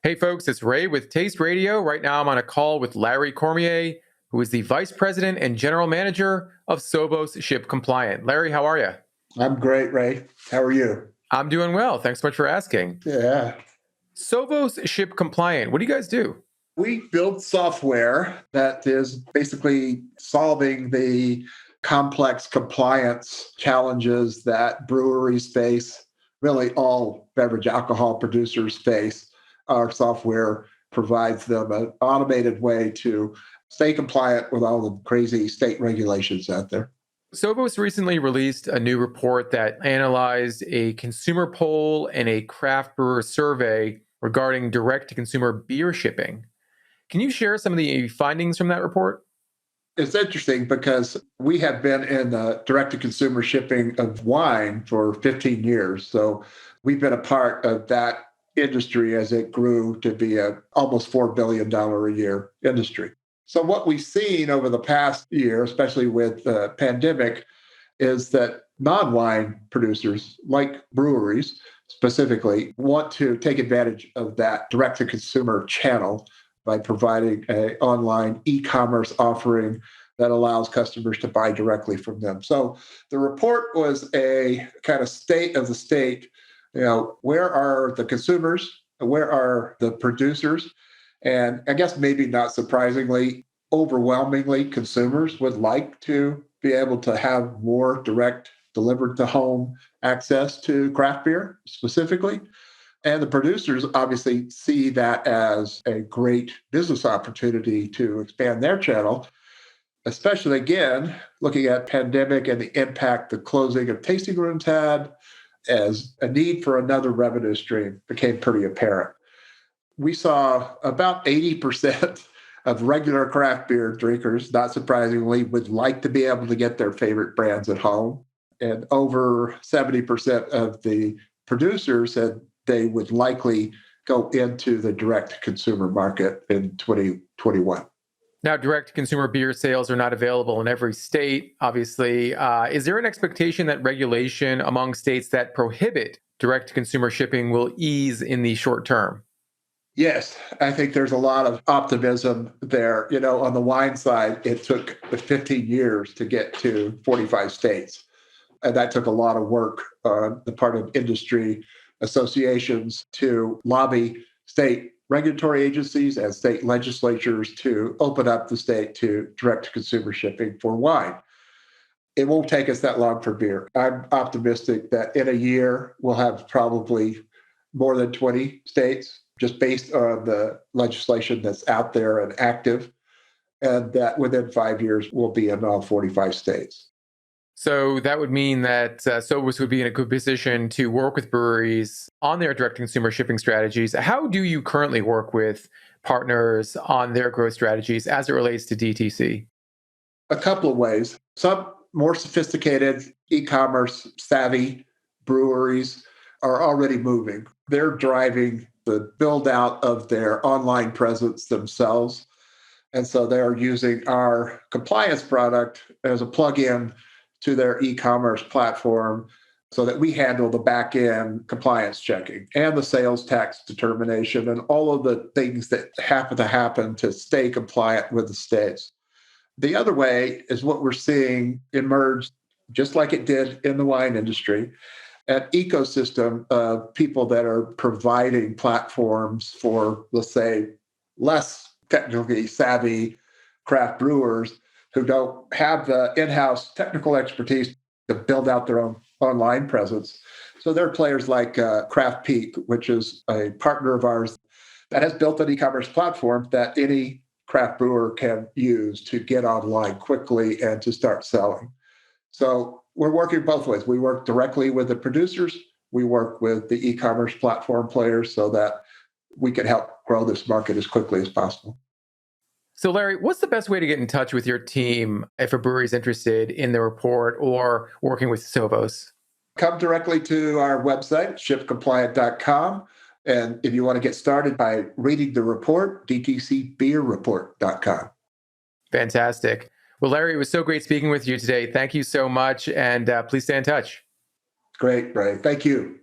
Hey folks, it's Ray with Taste Radio. Right now I'm on a call with Larry Cormier, who is the Vice President and General Manager of Sovos Ship Compliant. Larry, how are you? I'm great, Ray. How are you? I'm doing well. Thanks so much for asking. Yeah. Sovos Ship Compliant, what do you guys do? We build software that is basically solving the complex compliance challenges that breweries face, really all beverage alcohol producers face. Our software provides them an automated way to stay compliant with all the crazy state regulations out there. Sovos recently released a new report that analyzed a consumer poll and a craft brewer survey regarding direct-to-consumer beer shipping. Can you share some of the findings from that report? It's interesting because we have been in the direct-to-consumer shipping of wine for 15 years. So we've been a part of that industry as it grew to be a almost $4 billion a year industry. So what we've seen over the past year, especially with the pandemic, is that non-wine producers, like breweries specifically, want to take advantage of that direct-to-consumer channel by providing an online e-commerce offering that allows customers to buy directly from them. So the report was a kind of state of the state. Where are the consumers? Where are the producers? And I guess maybe not surprisingly, overwhelmingly, consumers would like to be able to have more direct delivered to home access to craft beer specifically. And the producers obviously see that as a great business opportunity to expand their channel, especially again, looking at pandemic and the impact the closing of tasting rooms had, as a need for another revenue stream became pretty apparent. We saw about 80% of regular craft beer drinkers, not surprisingly, would like to be able to get their favorite brands at home. And over 70% of the producers said they would likely go into the direct-to-consumer market in 2021. Now, direct-to-consumer beer sales are not available in every state, obviously. Is there an expectation that regulation among states that prohibit direct-to-consumer shipping will ease in the short term? Yes, I think there's a lot of optimism there. On the wine side, it took 15 years to get to 45 states. And that took a lot of work on the part of industry associations to lobby state regulatory agencies and state legislatures to open up the state to direct-to-consumer shipping for wine. It won't take us that long for beer. I'm optimistic that in a year, we'll have probably more than 20 states, just based on the legislation that's out there and active, and that within 5 years, we'll be in all 45 states. So that would mean that Sovos would be in a good position to work with breweries on their direct-to-consumer shipping strategies. How do you currently work with partners on their growth strategies as it relates to DTC? A couple of ways. Some more sophisticated e-commerce savvy breweries are already moving. They're driving the build out of their online presence themselves. And so they're using our compliance product as a plug-in to their e-commerce platform so that we handle the back-end compliance checking and the sales tax determination and all of the things that have to happen to stay compliant with the states. The other way is what we're seeing emerge, just like it did in the wine industry, an ecosystem of people that are providing platforms for, let's say, less technically savvy craft brewers who don't have the in-house technical expertise to build out their own online presence. So there are players like Craft Peak, which is a partner of ours that has built an e-commerce platform that any craft brewer can use to get online quickly and to start selling. So we're working both ways. We work directly with the producers. We work with the e-commerce platform players so that we can help grow this market as quickly as possible. So, Larry, what's the best way to get in touch with your team if a brewery is interested in the report or working with Sovos? Come directly to our website, shipcompliant.com. And if you want to get started by reading the report, dtcbeerreport.com. Fantastic. Well, Larry, it was so great speaking with you today. Thank you so much. And please stay in touch. Great, Ray. Thank you.